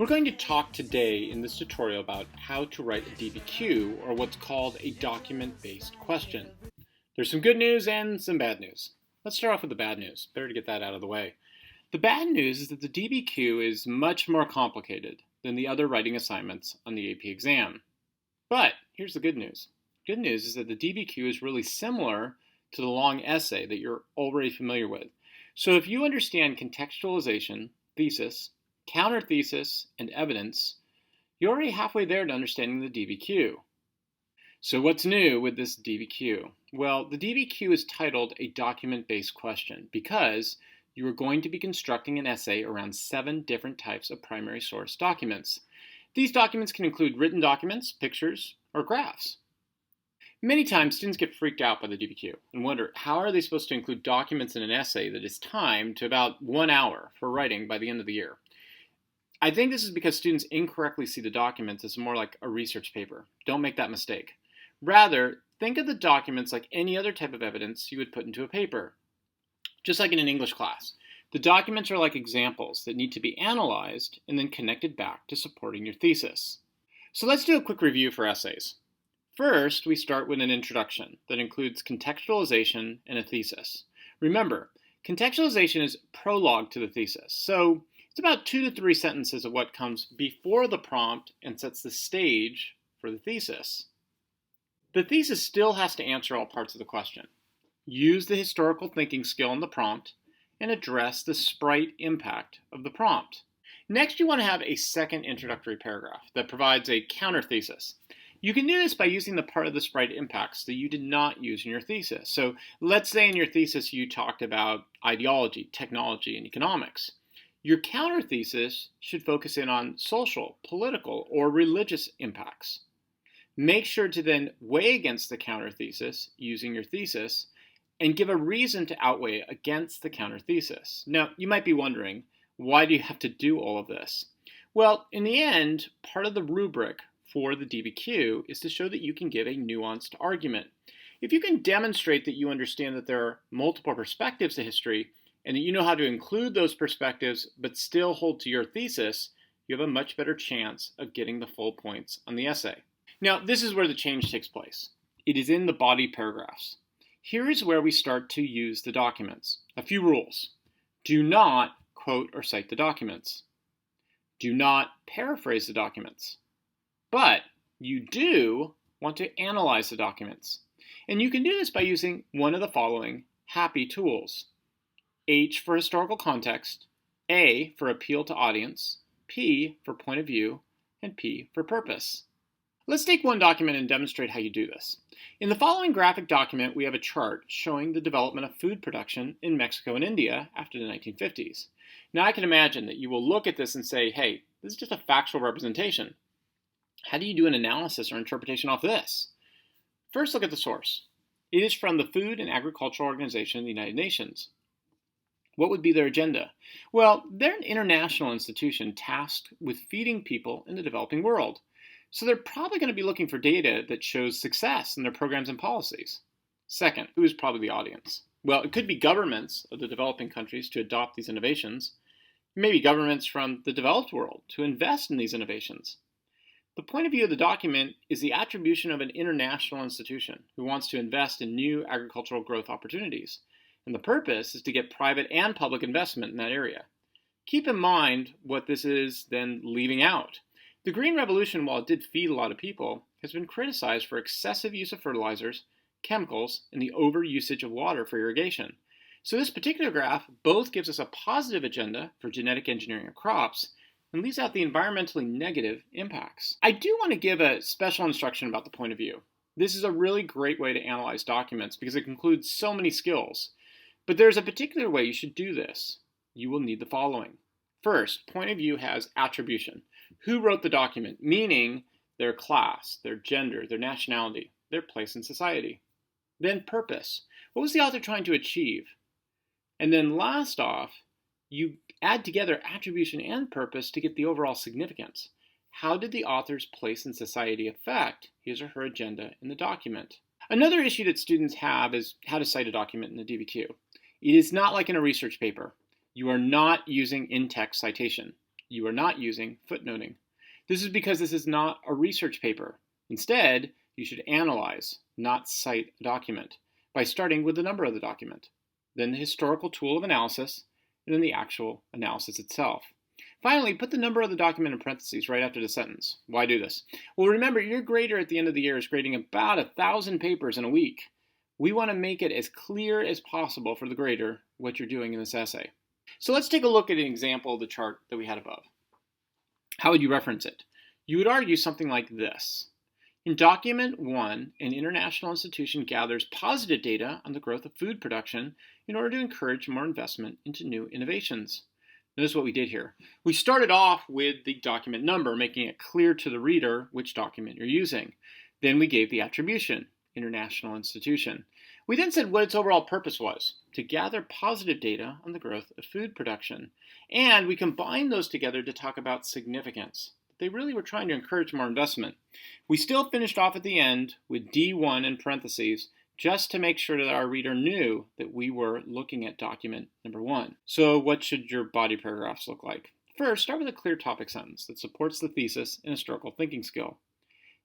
We're going to talk today in this tutorial about how to write a DBQ, or what's called a document-based question. There's some good news and some bad news. Let's start off with the bad news. Better to get that out of the way. The bad news is that the DBQ is much more complicated than the other writing assignments on the AP exam. But here's the good news. Good news is that the DBQ is really similar to the long essay that you're already familiar with. So if you understand contextualization, thesis, counter-thesis, and evidence, you're already halfway there to understanding the DBQ. So what's new with this DBQ? Well, the DBQ is titled a document-based question because you are going to be constructing an essay around 7 different types of primary source documents. These documents can include written documents, pictures, or graphs. Many times, students get freaked out by the DBQ and wonder, how are they supposed to include documents in an essay that is timed to about 1 hour for writing by the end of the year? I think this is because students incorrectly see the documents as more like a research paper. Don't make that mistake. Rather, think of the documents like any other type of evidence you would put into a paper. Just like in an English class, the documents are like examples that need to be analyzed and then connected back to supporting your thesis. So let's do a quick review for essays. First, we start with an introduction that includes contextualization and a thesis. Remember, contextualization is prologue to the thesis, so it's about 2 to 3 sentences of what comes before the prompt and sets the stage for the thesis. The thesis still has to answer all parts of the question, use the historical thinking skill in the prompt, and address the sprite impact of the prompt. Next, you want to have a second introductory paragraph that provides a counter thesis. You can do this by using the part of the sprite impacts that you did not use in your thesis. So let's say in your thesis you talked about ideology, technology, and economics. Your counter thesis should focus in on social, political, or religious impacts. Make sure to then weigh against the counter thesis using your thesis and give a reason to outweigh against the counter thesis. Now, you might be wondering, why do you have to do all of this? Well, in the end, part of the rubric for the DBQ is to show that you can give a nuanced argument. If you can demonstrate that you understand that there are multiple perspectives to history and that you know how to include those perspectives but still hold to your thesis, you have a much better chance of getting the full points on the essay. Now, this is where the change takes place. It is in the body paragraphs. Here is where we start to use the documents. A few rules. Do not quote or cite the documents. Do not paraphrase the documents. But you do want to analyze the documents. And you can do this by using one of the following happy tools. H for historical context, A for appeal to audience, P for point of view, and P for purpose. Let's take one document and demonstrate how you do this. In the following graphic document, we have a chart showing the development of food production in Mexico and India after the 1950s. Now I can imagine that you will look at this and say, hey, this is just a factual representation. How do you do an analysis or interpretation off this? First, look at the source. It is from the Food and Agricultural Organization of the United Nations. What would be their agenda? Well, they're an international institution tasked with feeding people in the developing world. So they're probably going to be looking for data that shows success in their programs and policies. Second, who is probably the audience? Well, it could be governments of the developing countries to adopt these innovations. Maybe governments from the developed world to invest in these innovations. The point of view of the document is the attribution of an international institution who wants to invest in new agricultural growth opportunities. And the purpose is to get private and public investment in that area. Keep in mind what this is then leaving out. The Green Revolution, while it did feed a lot of people, has been criticized for excessive use of fertilizers, chemicals, and the overusage of water for irrigation. So this particular graph both gives us a positive agenda for genetic engineering of crops and leaves out the environmentally negative impacts. I do want to give a special instruction about the point of view. This is a really great way to analyze documents because it includes so many skills. But there's a particular way you should do this. You will need the following. First, point of view has attribution. Who wrote the document? Meaning their class, their gender, their nationality, their place in society. Then purpose. What was the author trying to achieve? And then last off, you add together attribution and purpose to get the overall significance. How did the author's place in society affect his or her agenda in the document? Another issue that students have is how to cite a document in the DBQ. It is not like in a research paper. You are not using in-text citation. You are not using footnoting. This is because this is not a research paper. Instead, you should analyze, not cite a document, by starting with the number of the document, then the historical tool of analysis, and then the actual analysis itself. Finally, put the number of the document in parentheses right after the sentence. Why do this? Well, remember, your grader at the end of the year is grading about 1,000 papers in a week. We want to make it as clear as possible for the grader what you're doing in this essay. So let's take a look at an example of the chart that we had above. How would you reference it? You would argue something like this. In document 1, an international institution gathers positive data on the growth of food production in order to encourage more investment into new innovations. Notice what we did here. We started off with the document number, making it clear to the reader which document you're using. Then we gave the attribution, international institution. We then said what its overall purpose was, to gather positive data on the growth of food production. And we combined those together to talk about significance. They really were trying to encourage more investment. We still finished off at the end with D1 in parentheses, just to make sure that our reader knew that we were looking at document number 1. So what should your body paragraphs look like? First, start with a clear topic sentence that supports the thesis and historical thinking skill.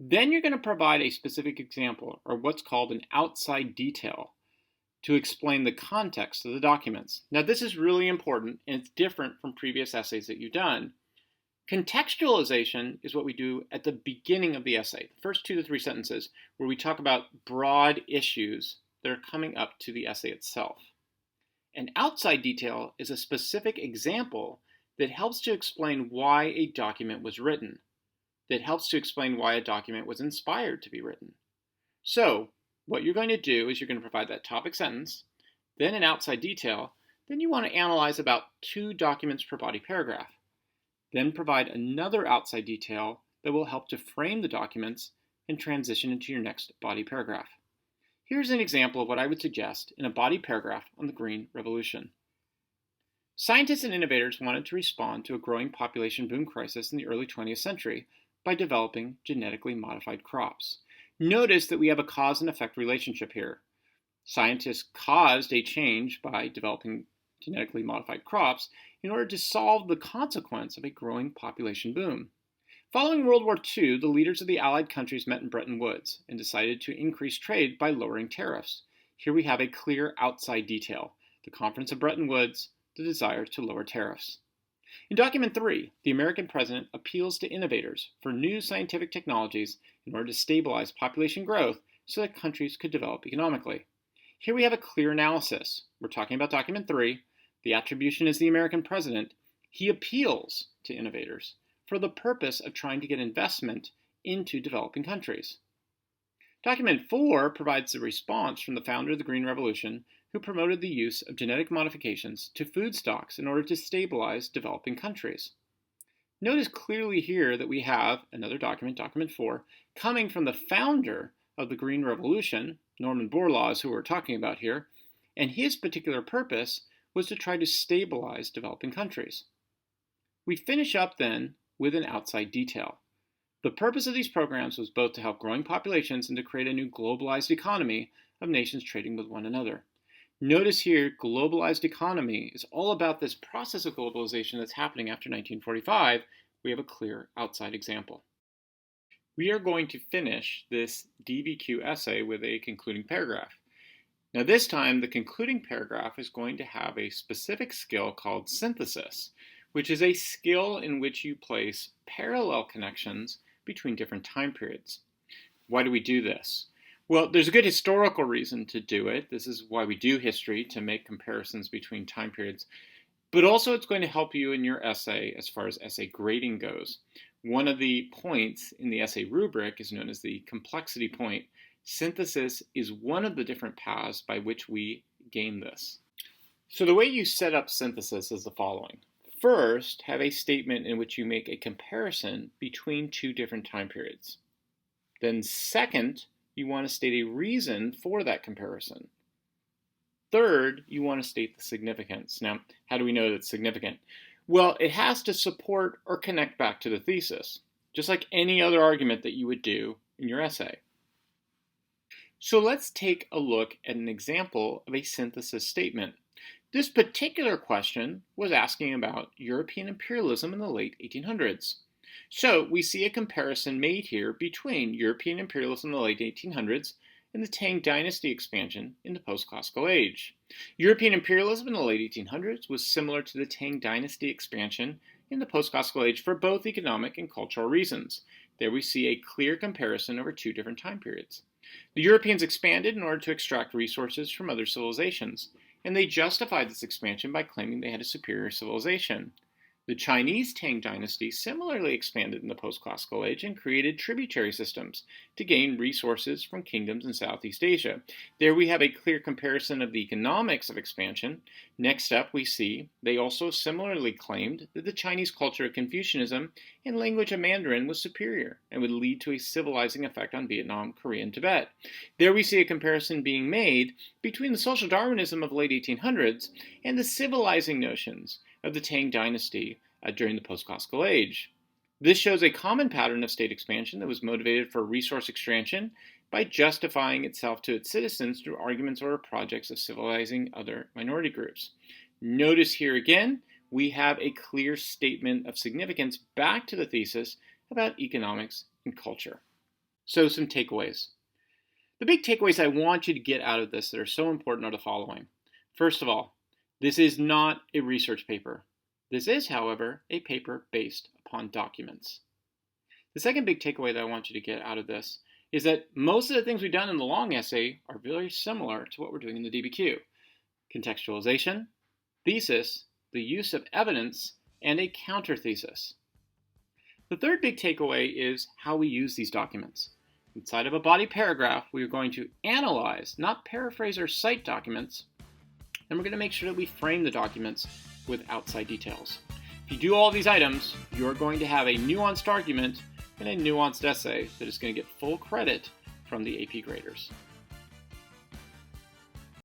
Then you're going to provide a specific example, or what's called an outside detail, to explain the context of the documents. Now this is really important, and it's different from previous essays that you've done. Contextualization is what we do at the beginning of the essay, the first 2 to 3 sentences, where we talk about broad issues that are coming up to the essay itself. An outside detail is a specific example that helps to explain why a document was written, that helps to explain why a document was inspired to be written. So, what you're going to do is you're going to provide that topic sentence, then an outside detail, then you want to analyze about 2 documents per body paragraph. Then provide another outside detail that will help to frame the documents and transition into your next body paragraph. Here's an example of what I would suggest in a body paragraph on the Green Revolution. Scientists and innovators wanted to respond to a growing population boom crisis in the early 20th century by developing genetically modified crops. Notice that we have a cause and effect relationship here. Scientists caused a change by developing genetically modified crops in order to solve the consequence of a growing population boom. Following World War II, the leaders of the Allied countries met in Bretton Woods and decided to increase trade by lowering tariffs. Here we have a clear outside detail, the Conference of Bretton Woods, the desire to lower tariffs. In document 3, the American president appeals to innovators for new scientific technologies in order to stabilize population growth so that countries could develop economically. Here we have a clear analysis. We're talking about document 3. The attribution is the American president. He appeals to innovators for the purpose of trying to get investment into developing countries. Document 4 provides the response from the founder of the Green Revolution, who promoted the use of genetic modifications to food stocks in order to stabilize developing countries. Notice clearly here that we have another document, document 4, coming from the founder of the Green Revolution, Norman Borlaug, who we're talking about here, and his particular purpose was to try to stabilize developing countries. We finish up then with an outside detail. The purpose of these programs was both to help growing populations and to create a new globalized economy of nations trading with one another. Notice here, globalized economy is all about this process of globalization that's happening after 1945. We have a clear outside example. We are going to finish this DBQ essay with a concluding paragraph. Now this time, the concluding paragraph is going to have a specific skill called synthesis, which is a skill in which you place parallel connections between different time periods. Why do we do this? Well, there's a good historical reason to do it. This is why we do history, to make comparisons between time periods. But also it's going to help you in your essay as far as essay grading goes. One of the points in the essay rubric is known as the complexity point. Synthesis is one of the different paths by which we gain this. So the way you set up synthesis is the following. First, have a statement in which you make a comparison between 2 different time periods. Then second, you want to state a reason for that comparison. Third, you want to state the significance. Now, how do we know that's significant? Well, it has to support or connect back to the thesis, just like any other argument that you would do in your essay. So let's take a look at an example of a synthesis statement. This particular question was asking about European imperialism in the late 1800s. So we see a comparison made here between European imperialism in the late 1800s and the Tang Dynasty expansion in the post-classical age. European imperialism in the late 1800s was similar to the Tang Dynasty expansion in the post-classical age for both economic and cultural reasons. There we see a clear comparison over two different time periods. The Europeans expanded in order to extract resources from other civilizations, and they justified this expansion by claiming they had a superior civilization. The Chinese Tang Dynasty similarly expanded in the post-classical age and created tributary systems to gain resources from kingdoms in Southeast Asia. There we have a clear comparison of the economics of expansion. Next up, we see they also similarly claimed that the Chinese culture of Confucianism and language of Mandarin was superior and would lead to a civilizing effect on Vietnam, Korea, and Tibet. There we see a comparison being made between the social Darwinism of the late 1800s and the civilizing notions of the Tang Dynasty during the post-classical age. This shows a common pattern of state expansion that was motivated for resource extraction by justifying itself to its citizens through arguments or projects of civilizing other minority groups. Notice here again, we have a clear statement of significance back to the thesis about economics and culture. So some takeaways. The big takeaways I want you to get out of this that are so important are the following. First of all, this is not a research paper. This is, however, a paper based upon documents. The second big takeaway that I want you to get out of this is that most of the things we've done in the long essay are very similar to what we're doing in the DBQ. Contextualization, thesis, the use of evidence, and a counter-thesis. The third big takeaway is how we use these documents. Inside of a body paragraph, we are going to analyze, not paraphrase or cite documents, and we're going to make sure that we frame the documents with outside details. If you do all these items, you're going to have a nuanced argument and a nuanced essay that is going to get full credit from the AP graders.